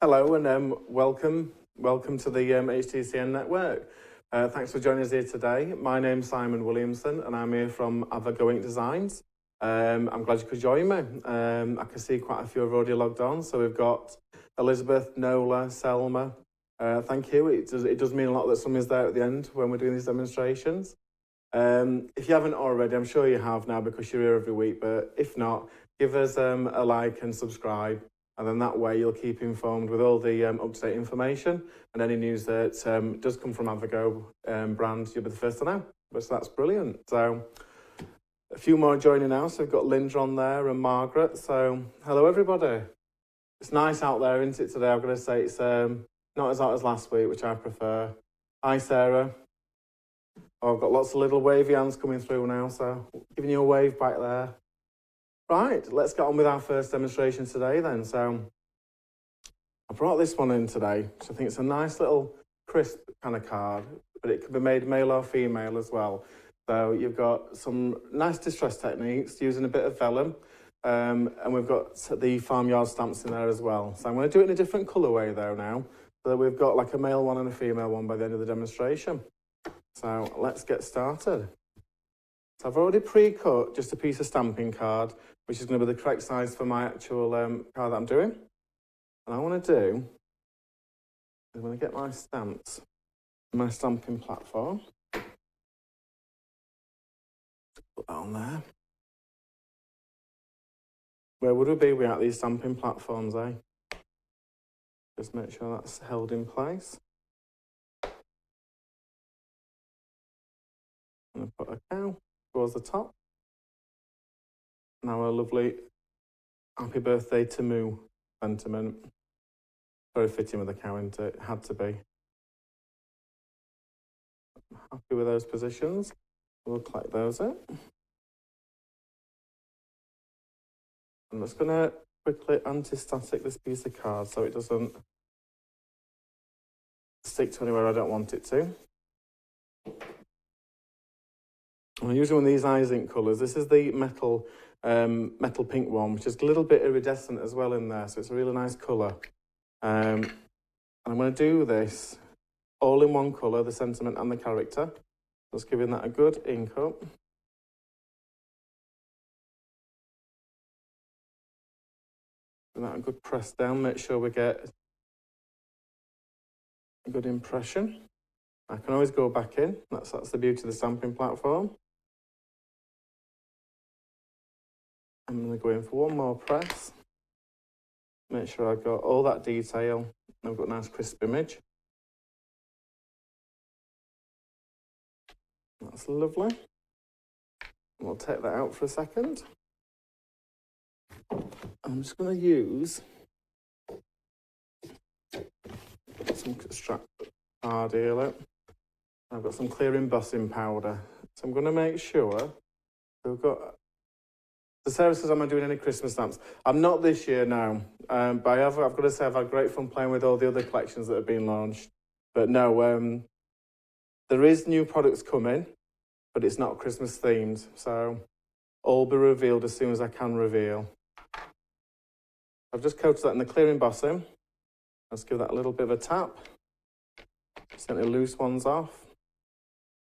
Hello and welcome to the HTCN network. Thanks for joining us here today. My name's Simon Williamson and I'm here from AVAGO-INK Designs. I'm glad you could join me. I can see quite a few have already logged on. So we've got Elizabeth, Nola, Selma. Thank you. It does mean a lot that someone's there at the end when we're doing these demonstrations. If you haven't already, I'm sure you have now because you're here every week, but if not, give us a like and subscribe. And then that way you'll keep informed with all the up-to-date information and any news that does come from Avago brand, you'll be the first to know. So that's brilliant. So a few more joining now. So we've got Linda on there and Margaret. So hello, everybody. It's nice out there, isn't it, today? I'm going to say it's not as hot as last week, which I prefer. Hi, Sarah. Oh, I've got lots of little wavy hands coming through now, so giving you a wave back there. Right, let's get on with our first demonstration today then. So I brought this one in today, which I think it's a nice little crisp kind of card, but it can be made male or female as well. So you've got some nice distress techniques using a bit of vellum, and we've got the farmyard stamps in there as well. So I'm going to do it in a different colourway though now, so that we've got like a male one and a female one by the end of the demonstration. So let's get started. So I've already pre-cut just a piece of stamping card, which is going to be the correct size for my actual card that I'm doing. And I want to do, I'm going to get my stamps, my stamping platform. Put that on there. Where would we be without these stamping platforms, eh? Just make sure that's held in place. I'm going to put a cow towards the top. Now a lovely happy birthday to Moo sentiment. Very fitting with the cow, isn't it? It had to be. Happy with those positions. We'll collect those in. I'm just going to quickly anti-static this piece of card so it doesn't stick to anywhere I don't want it to. I'm using one of these AVAGO-INK colours. This is the metal pink one, which is a little bit iridescent as well in there, so it's a really nice colour. And I'm going to do this all in one colour, the sentiment and the character. Just giving that a good ink up. Give that a good press down, make sure we get a good impression. I can always go back in, that's the beauty of the stamping platform. I'm going to go in for one more press. Make sure I've got all that detail. I've got a nice crisp image. That's lovely. We'll take that out for a second. I'm just going to use some extract card here. Look. I've got some clear embossing powder. So I'm going to make sure we've got... So Sarah says, am I doing any Christmas stamps? I'm not this year now, but I've got to say I've had great fun playing with all the other collections that have been launched. But no, there is new products coming, but it's not Christmas themed. So all be revealed as soon as I can reveal. I've just coated that in the clear embossing. Let's give that a little bit of a tap. Just any loose ones off.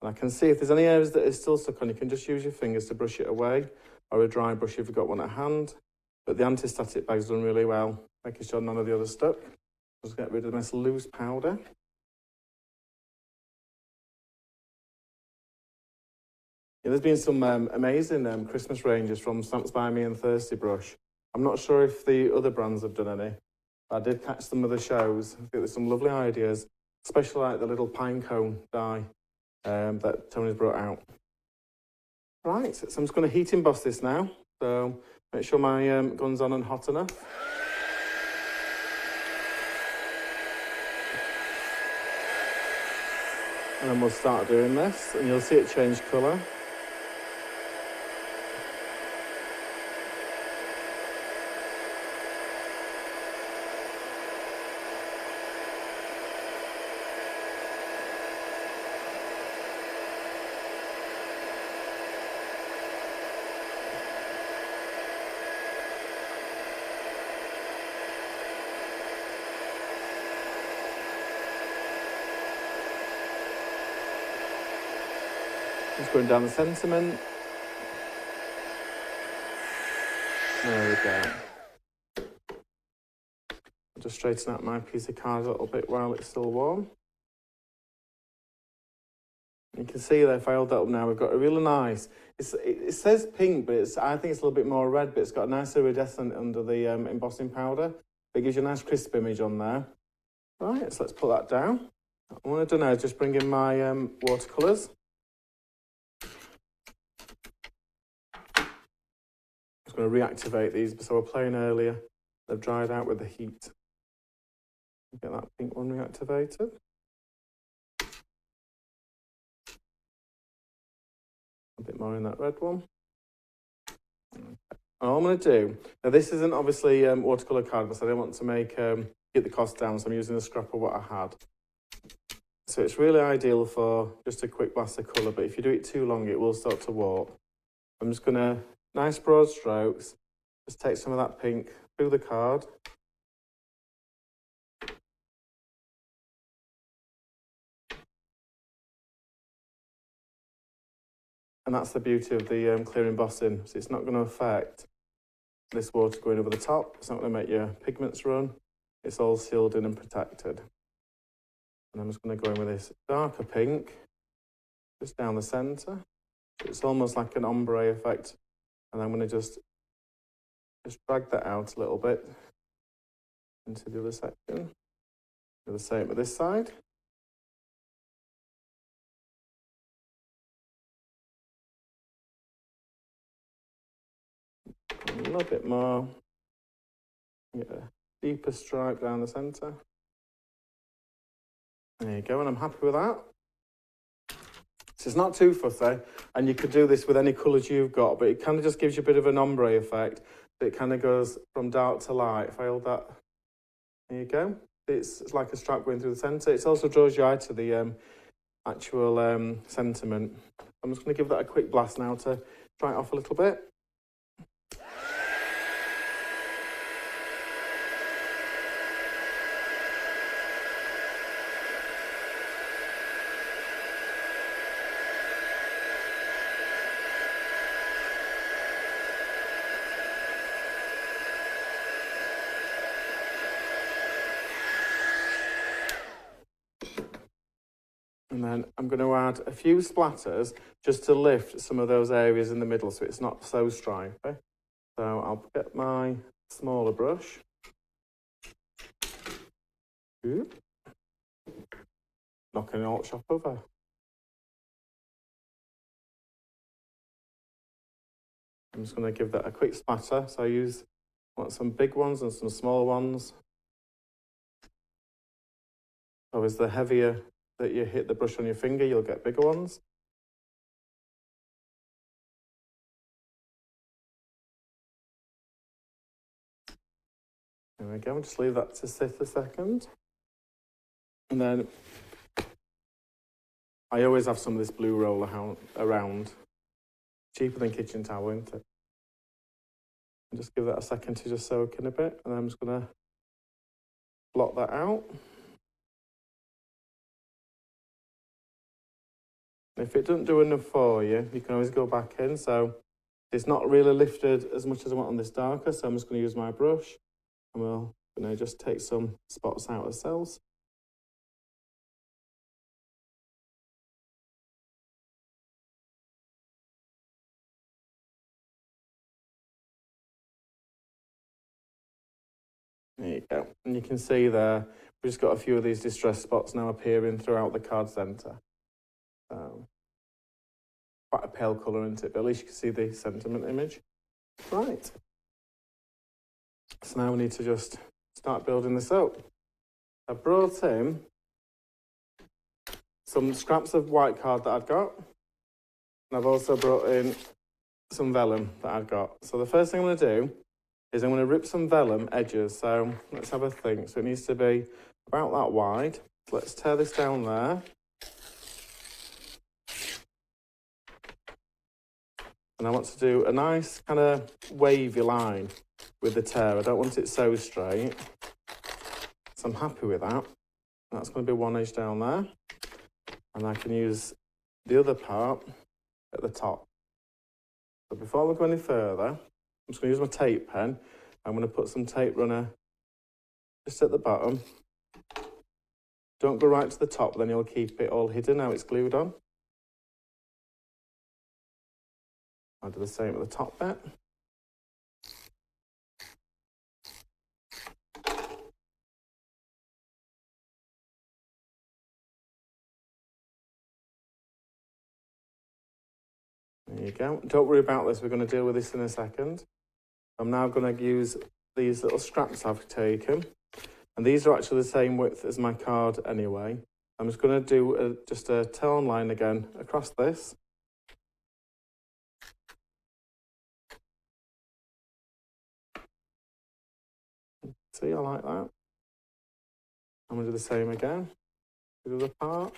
And I can see if there's any areas that are still stuck on, you can just use your fingers to brush it away, or a dry brush if you've got one at hand. But the anti-static bag's done really well, making sure none of the others stuck. Just get rid of this loose powder. Yeah, there's been some amazing Christmas ranges from Stamps by Me and Thirsty Brush. I'm not sure if the other brands have done any. I did catch some of the shows. I think there's some lovely ideas, especially like the little pine cone die that Tony's brought out. Right, so I'm just going to heat emboss this now. So make sure my gun's on and hot enough. And then we'll start doing this, and you'll see it change colour. Just going down the sentiment. There we go. I'll just straighten out my piece of card a little bit while it's still warm. You can see that if I hold that up now, we've got a really nice, it says pink, but I think it's a little bit more red, but it's got a nice iridescent under the embossing powder. It gives you a nice crisp image on there. Right, so let's put that down. What I want to do now is just bring in my watercolours. I'm just going to reactivate these, so we're playing earlier. They've dried out with the heat. Get that pink one reactivated. A bit more in that red one. Okay. All I'm going to do, now this isn't obviously watercolour card, so I don't want to get the cost down, so I'm using a scrap of what I had. So it's really ideal for just a quick blast of colour, but if you do it too long, it will start to warp. I'm just going to, nice broad strokes, just take some of that pink through the card. And that's the beauty of the clear embossing. So it's not going to affect this water going over the top. It's not going to make your pigments run. It's all sealed in and protected. And I'm just going to go in with this darker pink, just down the centre. So it's almost like an ombre effect. And I'm going to just drag that out a little bit into the other section. Do the same with this side. A little bit more. Get a deeper stripe down the centre. There you go, and I'm happy with that. So it's not too fussy, and you could do this with any colours you've got, but it kind of just gives you a bit of an ombre effect. It kind of goes from dark to light. If I hold that, there you go. It's like a stripe going through the centre. It also draws your eye to the actual sentiment. I'm just going to give that a quick blast now to dry it off a little bit. And then I'm going to add a few splatters just to lift some of those areas in the middle so it's not so stripy. So I'll get my smaller brush. Ooh. Knocking an alt shop over. I'm just going to give that a quick splatter. So I want some big ones and some small ones. Always the heavier that you hit the brush on your finger, you'll get bigger ones. There we go, just leave that to sit a second. And then I always have some of this blue roller around. Cheaper than kitchen towel, isn't it? And just give that a second to just soak in a bit, and then I'm just going to blot that out. If it doesn't do enough for you, you can always go back in. So it's not really lifted as much as I want on this darker, so I'm just going to use my brush and we'll just take some spots out of the cells. There you go. And you can see there, we've just got a few of these distress spots now appearing throughout the card centre. Quite a pale colour, isn't it? But at least you can see the sentiment image. Right. So now we need to just start building this up. I've brought in some scraps of white card that I've got. And I've also brought in some vellum that I've got. So the first thing I'm going to do is I'm going to rip some vellum edges. So let's have a think. So it needs to be about that wide. So let's tear this down there. And I want to do a nice kind of wavy line with the tear. I don't want it so straight. So I'm happy with that. That's going to be one edge down there. And I can use the other part at the top. So before we go any further, I'm just going to use my tape pen. I'm going to put some tape runner just at the bottom. Don't go right to the top, then you'll keep it all hidden now it's glued on. I'll do the same at the top bit. There you go. Don't worry about this, we're going to deal with this in a second. I'm now going to use these little straps I've taken. And these are actually the same width as my card anyway. I'm just going to do just a turn line again across this. See, I like that. I'm going to do the same again. The other part.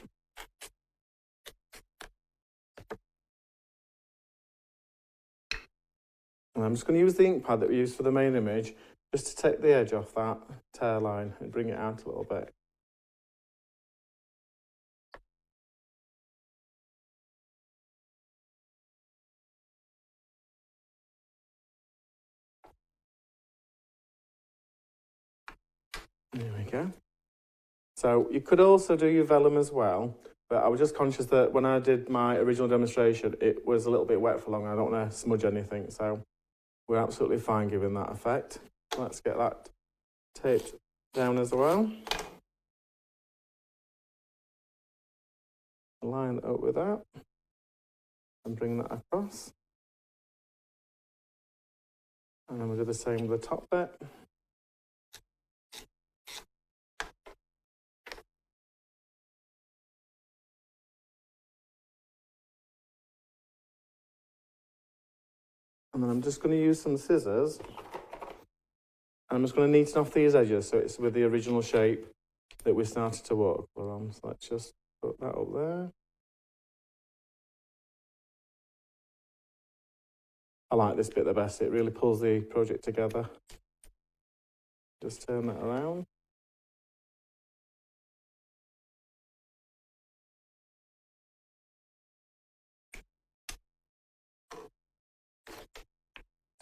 And I'm just going to use the ink pad that we used for the main image just to take the edge off that tear line and bring it out a little bit. There we go. So you could also do your vellum as well, but I was just conscious that when I did my original demonstration, it was a little bit wet for long. I don't want to smudge anything, so we're absolutely fine giving that effect. Let's get that taped down as well. Line up with that and bring that across. And then we'll do the same with the top bit. And then I'm just going to use some scissors. And I'm just going to neaten off these edges so it's with the original shape that we started to work on. So let's just put that up there. I like this bit the best. It really pulls the project together. Just turn that around.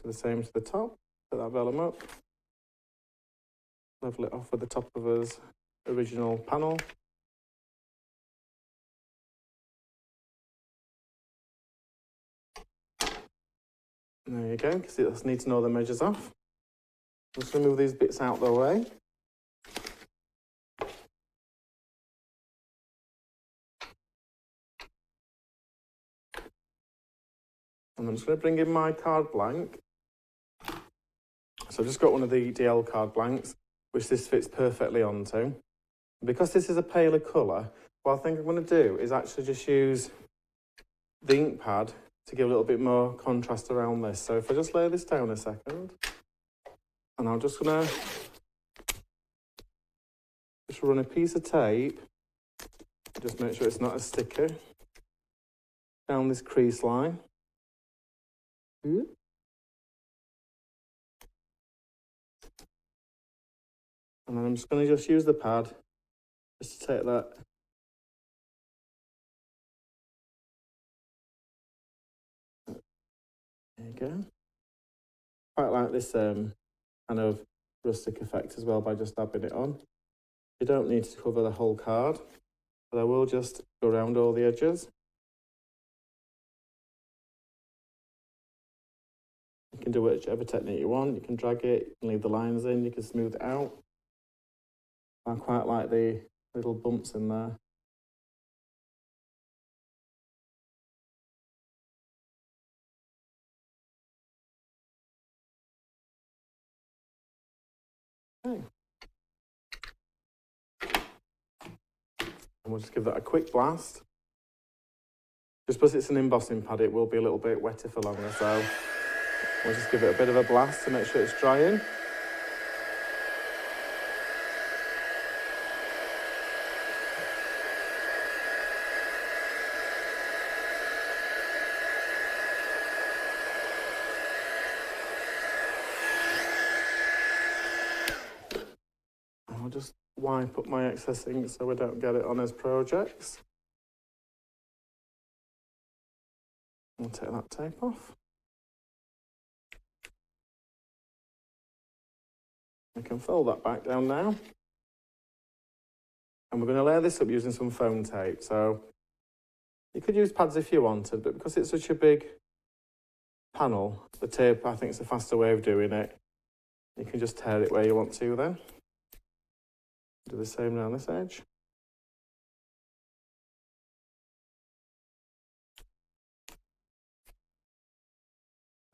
Do the same to the top. Put that vellum up. Level it off with the top of his original panel. There you go, because it just needs to know the measures off. Just remove these bits out of the way. And I'm just going to bring in my card blank. So I've just got one of the DL card blanks, which this fits perfectly onto. Because this is a paler colour, what I think I'm going to do is actually just use the ink pad to give a little bit more contrast around this. So if I just lay this down a second, and I'm just going to run a piece of tape, just make sure it's not a sticker, down this crease line. And then I'm just going to use the pad just to take that. There you go. Quite like this kind of rustic effect as well by just dabbing it on. You don't need to cover the whole card, but I will just go around all the edges. You can do whichever technique you want. You can drag it, you can leave the lines in, you can smooth it out. I quite like the little bumps in there. Okay. And we'll just give that a quick blast. Just because it's an embossing pad, it will be a little bit wetter for longer, so we'll just give it a bit of a blast to make sure it's drying. I'll just wipe up my excess ink so we don't get it on his projects. I'll take that tape off. We can fold that back down now. And we're going to layer this up using some foam tape. So you could use pads if you wanted, but because it's such a big panel, the tape, I think, is a faster way of doing it. You can just tear it where you want to then. Do the same around this edge.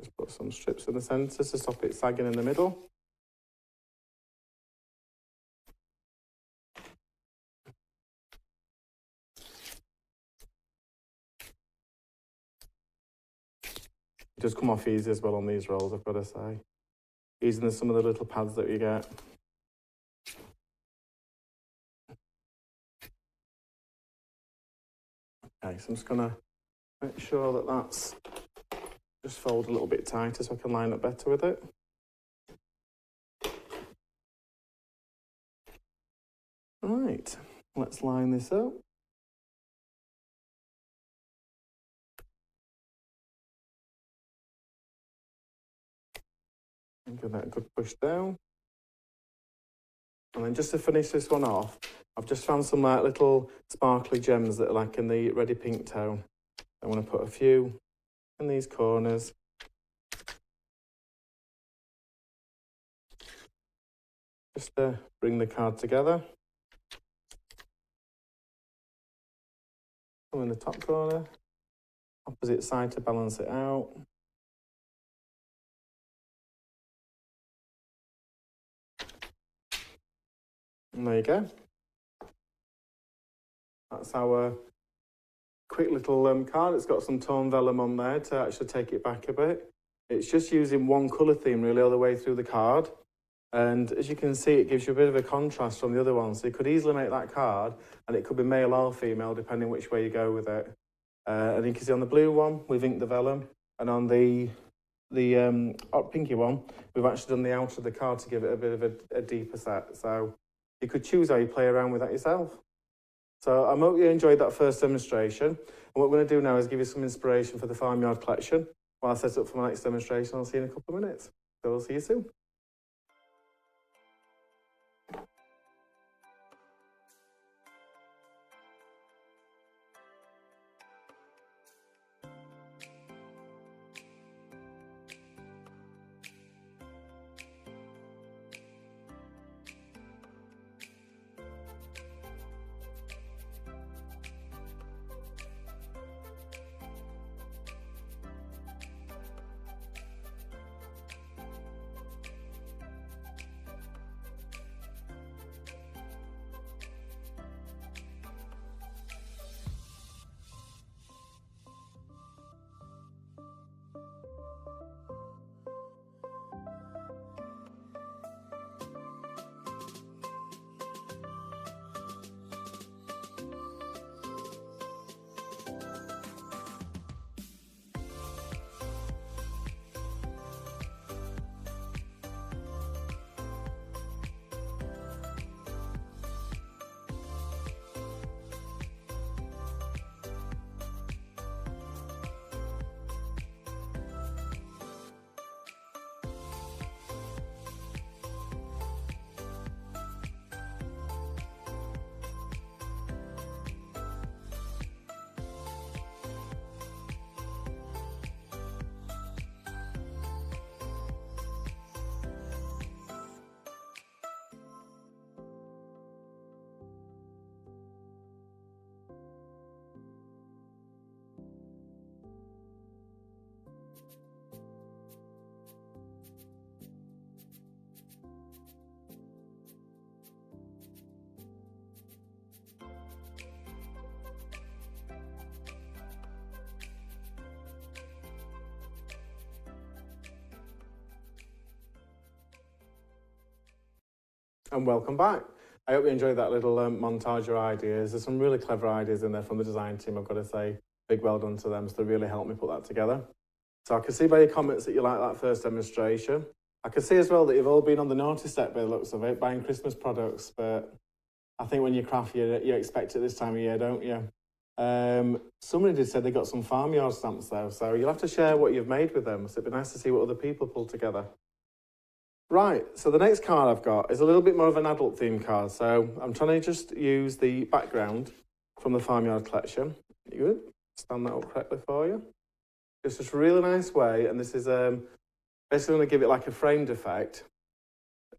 Just put some strips in the centre to stop it sagging in the middle. It does come off easy as well on these rolls, I've got to say. Easier than some of the little pads that you get. Okay, so I'm just going to make sure that that's just fold a little bit tighter so I can line up better with it. Right, let's line this up. And give that a good push down. And then just to finish this one off, I've just found some like little sparkly gems that are like in the reddy pink tone. I want to put a few in these corners. Just to bring the card together. Some in the top corner, opposite side to balance it out. And there you go. That's our quick little card. It's got some torn vellum on there to actually take it back a bit. It's just using one colour theme really all the way through the card. And as you can see, it gives you a bit of a contrast from the other one. So you could easily make that card, and it could be male or female, depending which way you go with it. And you can see on the blue one, we've inked the vellum. And on the pinky one, we've actually done the outer of the card to give it a bit of a deeper set. So you could choose how you play around with that yourself. So I hope you enjoyed that first demonstration. And what we're going to do now is give you some inspiration for the farmyard collection while I set up for my next demonstration. I'll see you in a couple of minutes. So we'll see you soon. And welcome back. I hope you enjoyed that little montage of ideas. There's some really clever ideas in there from the design team, I've got to say. Big well done to them, so they really helped me put that together. So I can see by your comments that you like that first demonstration. I can see as well that you've all been on the naughty step by the looks of it, buying Christmas products, but I think when you craft, you expect it this time of year, don't you? Somebody did say they got some farmyard stamps though, so you'll have to share what you've made with them. So it'd be nice to see what other people pull together. Right, so the next card I've got is a little bit more of an adult theme card. So I'm trying to just use the background from the farmyard collection. You good? Stand that up correctly for you. It's just a really nice way, and this is basically going to give it like a framed effect.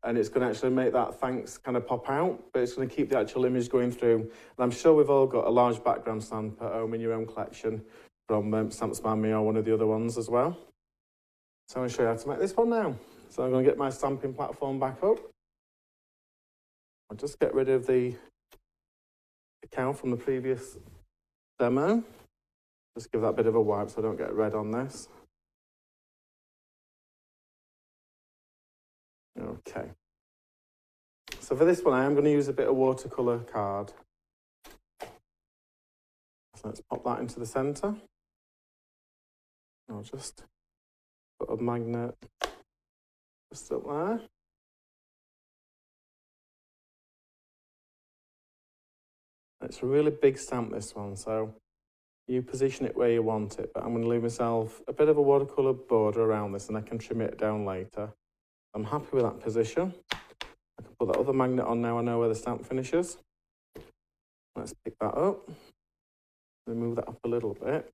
And it's going to actually make that thanks kind of pop out, but it's going to keep the actual image going through. And I'm sure we've all got a large background stamp at home in your own collection from Stamps by Me or one of the other ones as well. So I'm going to show you how to make this one now. So I'm going to get my stamping platform back up. I'll just get rid of the cow from the previous demo. Just give that a bit of a wipe so I don't get red on this. Okay. So for this one, I am going to use a bit of watercolour card. So let's pop that into the centre. I'll just put a magnet just up there. It's a really big stamp, this one, so you position it where you want it, but I'm going to leave myself a bit of a watercolour border around this and I can trim it down later. I'm happy with that position. I can put that other magnet on now I know where the stamp finishes. Let's pick that up. Move that up a little bit.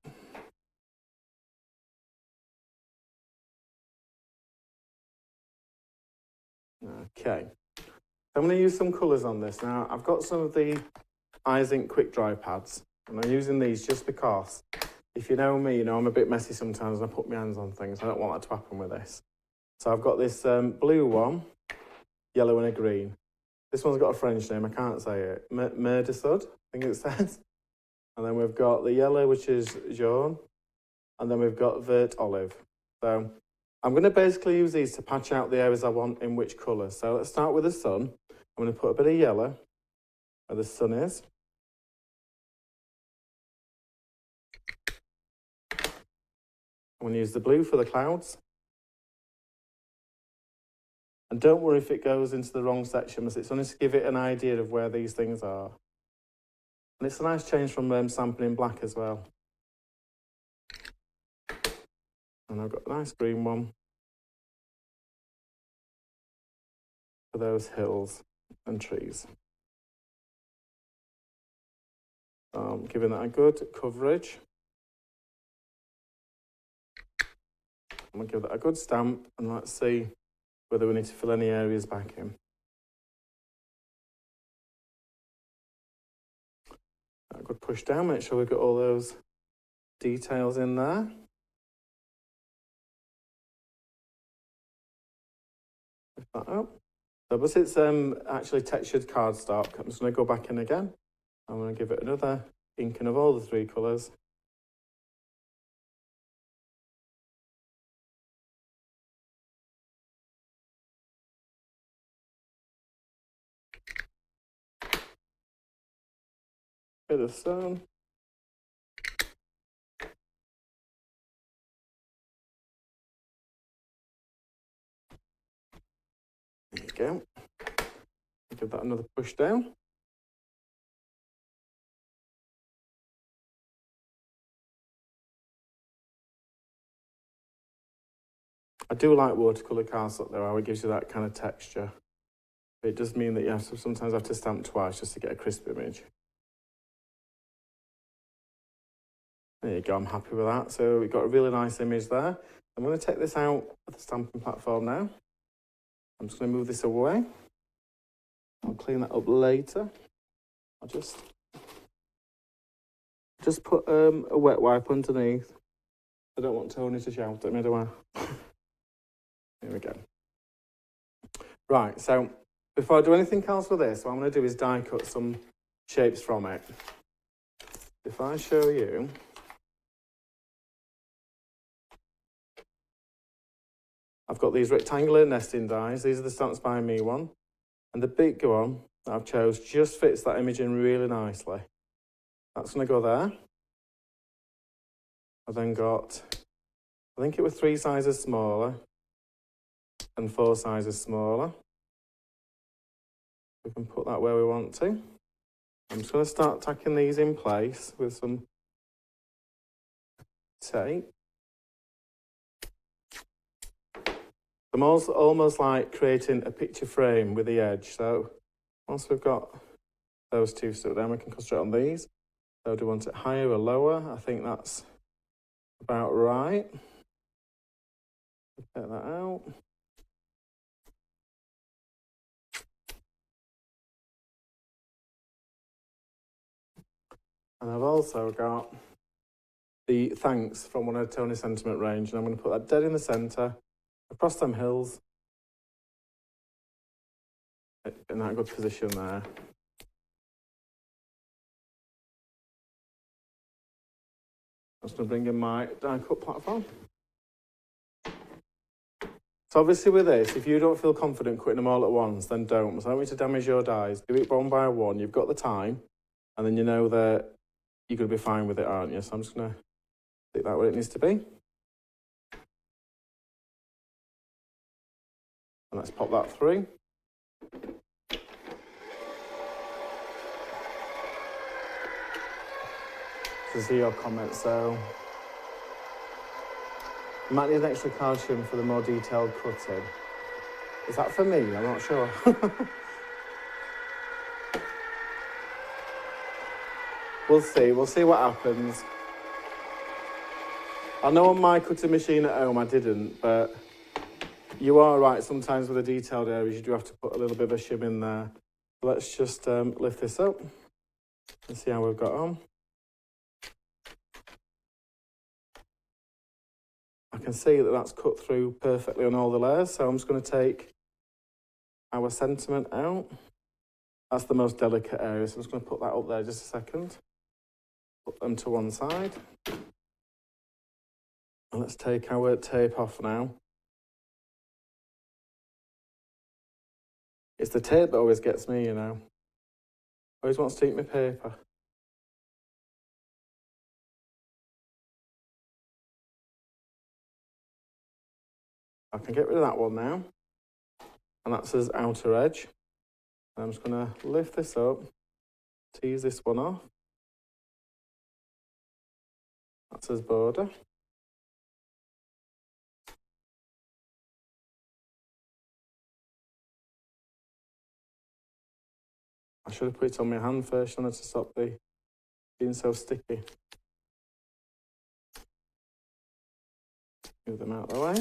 Okay. I'm going to use some colours on this. Now, I've got some of the AVAGO-INK quick dry pads, and I'm using these just because, if you know me, you know I'm a bit messy sometimes and I put my hands on things. I don't want that to happen with this. So I've got this blue one, yellow and a green. This one's got a French name, I can't say it. Mer de Sud, I think it says. And then we've got the yellow, which is jaune. And then we've got vert olive. So I'm going to basically use these to patch out the areas I want in which colour. So let's start with the sun. I'm going to put a bit of yellow where the sun is. I'm going to use the blue for the clouds. And don't worry if it goes into the wrong section, because it's only to give it an idea of where these things are. And it's a nice change from stamping in black as well. And I've got a nice green one for those hills and trees. So I'm giving that a good coverage. I'm going to give that a good stamp and let's see whether we need to fill any areas back in. A good push down, make sure we've got all those details in there. Lift that up. So, but it's actually textured cardstock, I'm just going to go back in again. I'm going to give it another inking of all the three colours. Bit of sun. There you go. Give that another push down. I do like watercolour cardstock though, how it gives you that kind of texture. But it does mean that you have to sometimes have to stamp twice just to get a crisp image. There you go, I'm happy with that. So we've got a really nice image there. I'm going to take this out of the stamping platform now. I'm just going to move this away. I'll clean that up later. I'll just put a wet wipe underneath. I don't want Tony to shout at me, do I? Here we go. Right, so before I do anything else with this, what I'm going to do is die cut some shapes from it. If I show you, I've got these rectangular nesting dies. These are the Stamps by Me one. And the big one that I've chose just fits that image in really nicely. That's going to go there. I've then got, I think it was 3 sizes smaller and 4 sizes smaller. We can put that where we want to. I'm just going to start tacking these in place with some tape. I'm also almost like creating a picture frame with the edge. So once we've got those two stuck down, we can concentrate on these. So do we want it higher or lower? I think that's about right. Get that out. And I've also got the thanks from one of Tony's sentiment range, and I'm going to put that dead in the centre, across them hills, in that good position there. I'm just going to bring in my die cut platform. So obviously with this, if you don't feel confident cutting them all at once, then don't. So I don't want you to damage your dies. Do it one by one. You've got the time, and then you know that you're going to be fine with it, aren't you? So I'm just going to stick that where it needs to be. And let's pop that through. To see your comments, so you might need an extra calcium for the more detailed cutting. Is that for me? I'm not sure. We'll see what happens. I know on my cutting machine at home I didn't, but you are right, sometimes with the detailed areas you do have to put a little bit of a shim in there. Let's just lift this up and see how we've got on. I can see that that's cut through perfectly on all the layers, so I'm just going to take our sentiment out. That's the most delicate area, so I'm just going to put that up there just a second. Put them to one side. And let's take our tape off now. It's the tape that always gets me, you know. Always wants to eat my paper. I can get rid of that one now. And that's his outer edge. And I'm just going to lift this up, tease this one off. That's his border. I should have put it on my hand first, to stop being so sticky. Move them out of the way.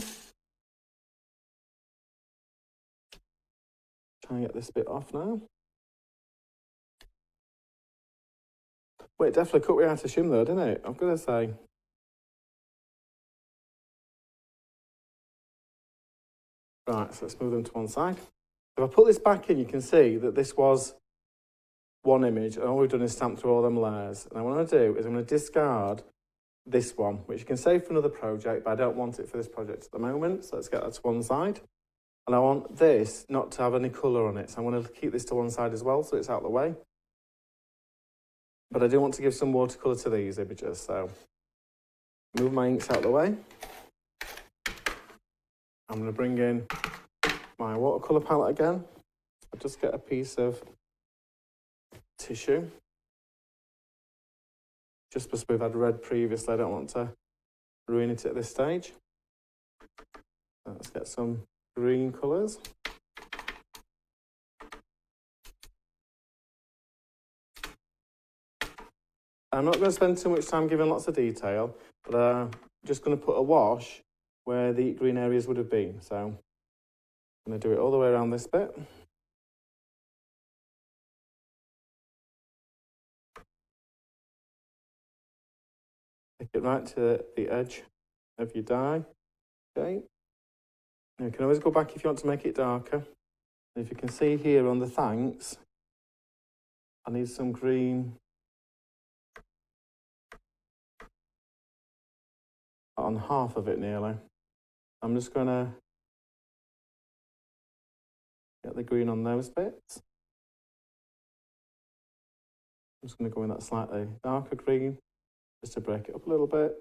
Try and get this bit off now. Well, it definitely cut without a shim though, didn't it? I've got to say. Right, so let's move them to one side. If I put this back in, you can see that this was one image, and all we've done is stamp through all them layers. And what I'm going to do is I'm going to discard this one, which you can save for another project, but I don't want it for this project at the moment. So let's get that to one side. And I want this not to have any colour on it. So I'm going to keep this to one side as well, so it's out of the way. But I do want to give some watercolour to these images, so move my inks out of the way. I'm going to bring in my watercolour palette again. I'll just get a piece of tissue. Just because we've had red previously, I don't want to ruin it at this stage. So let's get some green colours. I'm not going to spend too much time giving lots of detail, but I'm just going to put a wash where the green areas would have been. So I'm going to do it all the way around this bit. Take it right to the edge of your die. Okay. Now you can always go back if you want to make it darker. And if you can see here on the thanks, I need some green on half of it nearly. I'm just going to get the green on those bits. I'm just going to go in that slightly darker green, just to break it up a little bit.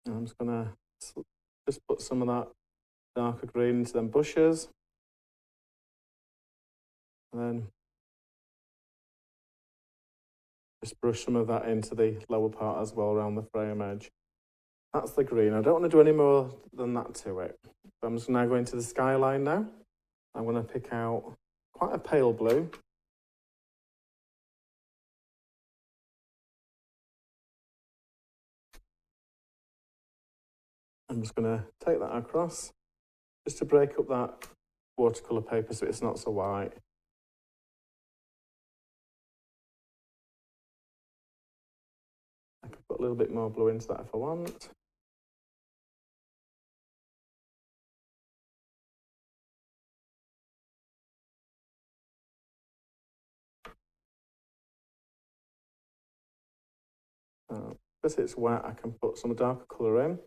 And I'm just going to just put some of that darker green into them bushes. And then just brush some of that into the lower part as well, around the frame edge. That's the green. I don't want to do any more than that to it. So I'm just now going to the skyline now. I'm going to pick out quite a pale blue. I'm just going to take that across, just to break up that watercolour paper so it's not so white. I could put a little bit more blue into that if I want. Because it's wet, I can put some darker colour in.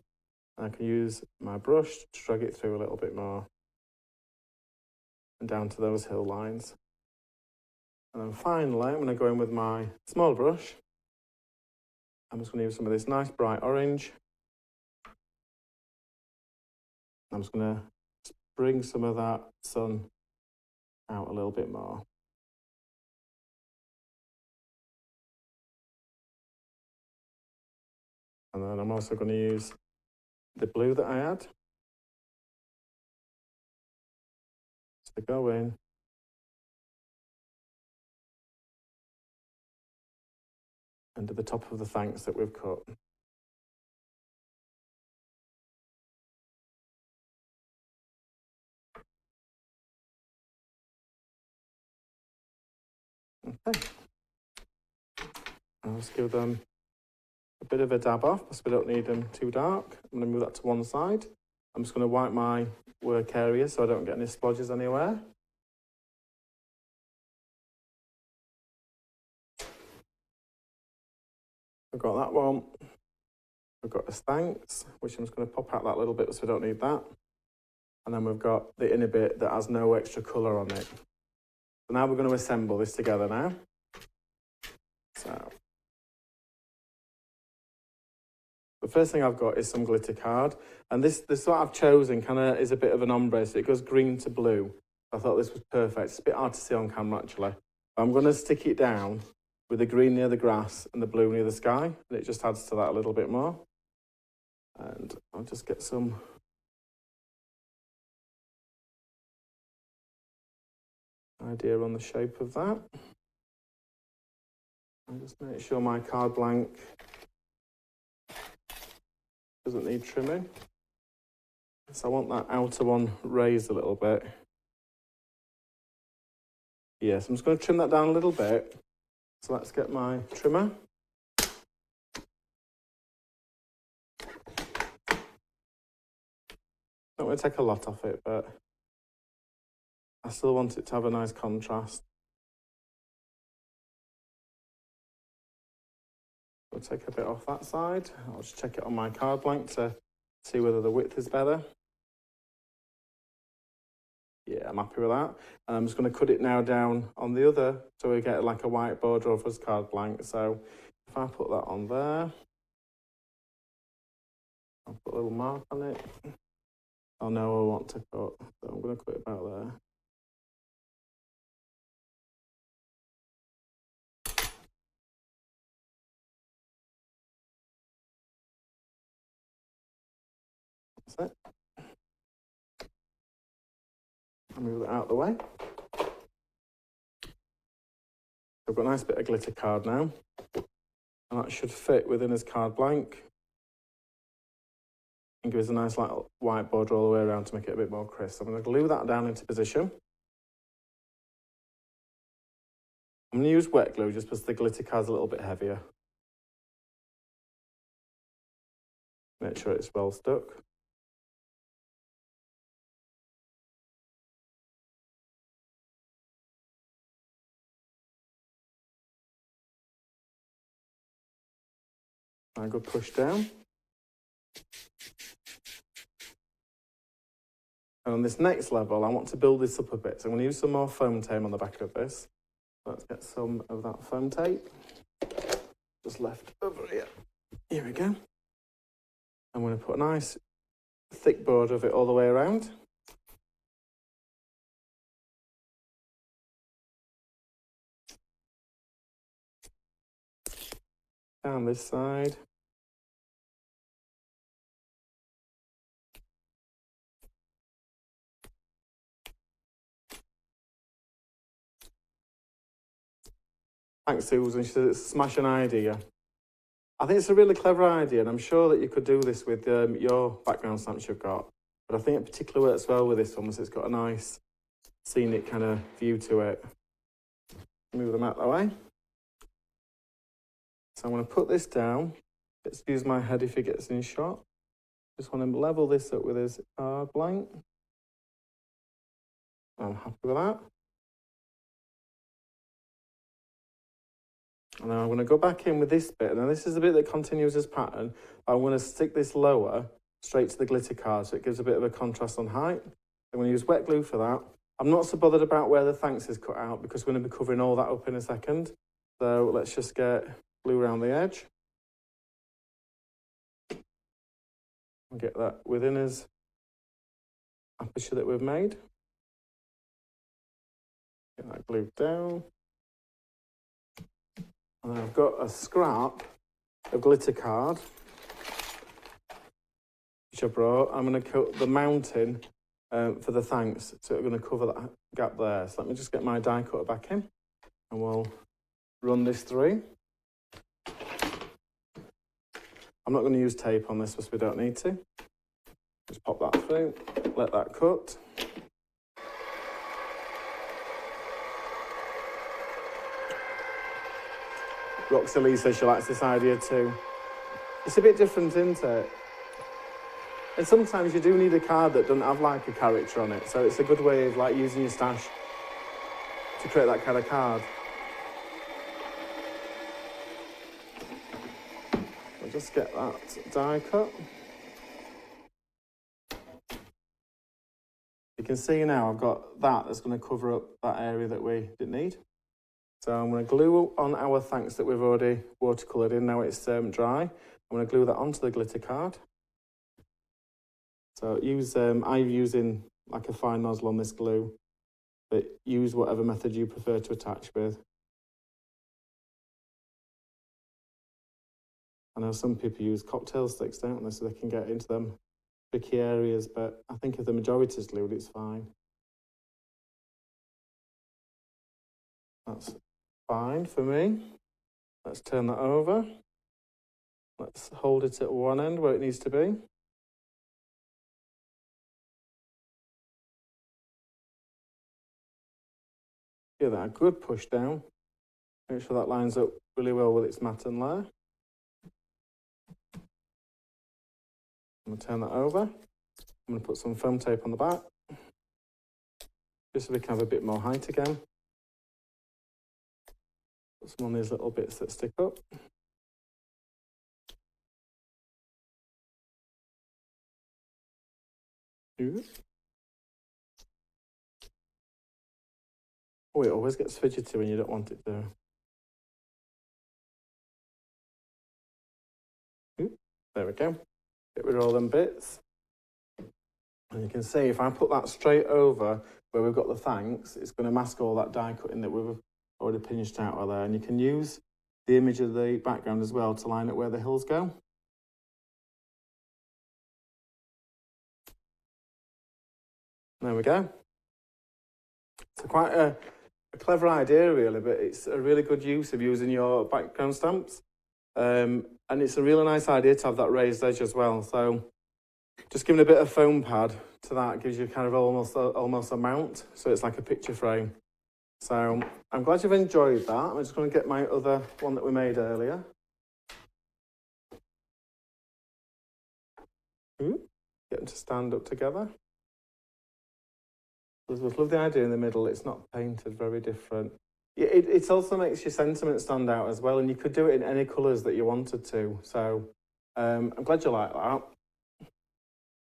And I can use my brush to drag it through a little bit more. And down to those hill lines. And then finally, I'm going to go in with my small brush. I'm just going to use some of this nice bright orange. I'm just going to bring some of that sun out a little bit more. And then I'm also going to use the blue that I had to go in under the top of the thanks that we've cut. Okay. I'll just give them a bit of a dab off because we don't need them too dark. I'm going to move that to one side. I'm just going to wipe my work area so I don't get any splodges anywhere. I've got that one. We've got the thanks, which I'm just going to pop out that little bit so we don't need that. And then we've got the inner bit that has no extra colour on it. So now we're going to assemble this together now. So the first thing I've got is some glitter card. And this what I've chosen kind of is a bit of an ombre, so it goes green to blue. I thought this was perfect. It's a bit hard to see on camera actually. I'm going to stick it down with the green near the grass and the blue near the sky. And it just adds to that a little bit more. And I'll just get some idea on the shape of that. And just make sure my card blank doesn't need trimming. So I want that outer one raised a little bit. Yes, I'm just going to trim that down a little bit. So let's get my trimmer. Don't want to take a lot off it, but I still want it to have a nice contrast. I'll take a bit off that side. I'll just check it on my card blank to see whether the width is better. Yeah, I'm happy with that. And I'm just going to cut it now down on the other so we get like a white border over his card blank. So if I put that on there, I'll put a little mark on it. I know I want to cut, so I'm going to cut it about there. That's it. I'll move it out of the way. I've got a nice bit of glitter card now, and that should fit within his card blank and give us a nice like white border all the way around to make it a bit more crisp. I'm going to glue that down into position. I'm going to use wet glue just because the glitter card's a little bit heavier. Make sure it's well stuck. And a good push down. And on this next level, I want to build this up a bit. So I'm going to use some more foam tape on the back of this. Let's get some of that foam tape. Just left over here. Here we go. I'm going to put a nice thick border of it all the way around. Down this side. Thanks, Susan. She says it's a smashing idea. I think it's a really clever idea, and I'm sure that you could do this with your background stamps you've got. But I think it particularly works well with this one, because it's got a nice scenic kind of view to it. Move them out that way. So I'm going to put this down. Excuse my head if it gets in shot. Just want to level this up with his card blank. I'm happy with that. And now I'm going to go back in with this bit. Now this is the bit that continues this pattern. I'm going to stick this lower straight to the glitter card, so it gives a bit of a contrast on height. I'm going to use wet glue for that. I'm not so bothered about where the thanks is cut out, because we're going to be covering all that up in a second. So let's just get glue around the edge. And get that within his aperture that we've made. Get that glued down. And I've got a scrap of glitter card, which I brought. I'm going to cut the mounting for the thanks, so we're going to cover that gap there. So let me just get my die cutter back in, and we'll run this through. I'm not going to use tape on this because we don't need to. Just pop that through, let that cut. Roxy Lee says she likes this idea too. It's a bit different, isn't it? And sometimes you do need a card that doesn't have like a character on it, so it's a good way of like using your stash to create that kind of card. I'll just get that die cut. You can see now I've got that that's going to cover up that area that we didn't need. So I'm going to glue on our thanks that we've already watercoloured in. Now it's dry. I'm going to glue that onto the glitter card. So I'm using like a fine nozzle on this glue, but use whatever method you prefer to attach with. I know some people use cocktail sticks, don't they, so they can get into them tricky areas, but I think if the majority is glued, it's fine. That's fine for me. Let's turn that over. Let's hold it at one end where it needs to be. Give that a good push down. Make sure that lines up really well with its matten layer. I'm going to turn that over. I'm going to put some foam tape on the back, just so we can have a bit more height again. Put some on these little bits that stick up. Oh, it always gets fidgety when you don't want it to. There we go. Get rid of all them bits. And you can see if I put that straight over where we've got the thanks, it's going to mask all that die cutting that we've already pinched out of there. And you can use the image of the background as well to line up where the hills go. There we go. It's quite a clever idea really, but it's a really good use of using your background stamps. And it's a really nice idea to have that raised edge as well. So just giving a bit of foam pad to that gives you kind of almost a mount. So it's like a picture frame. So I'm glad you've enjoyed that. I'm just going to get my other one that we made earlier. Get them to stand up together. I love the idea in the middle. It's not painted, very different. It also makes your sentiment stand out as well, and you could do it in any colours that you wanted to. So I'm glad you like that.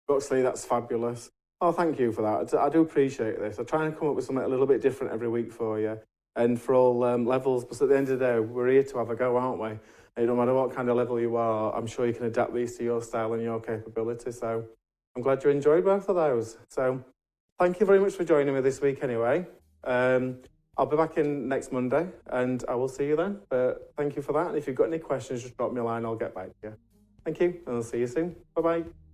Roxley, that's fabulous. Oh, thank you for that. I do appreciate this. I try and come up with something a little bit different every week for you, and for all levels. But at the end of the day, we're here to have a go, aren't we? And no matter what kind of level you are, I'm sure you can adapt these to your style and your capability. So I'm glad you enjoyed both of those. So thank you very much for joining me this week anyway. I'll be back in next Monday and I will see you then. But thank you for that. And if you've got any questions, just drop me a line. I'll get back to you. Thank you, and I'll see you soon. Bye-bye.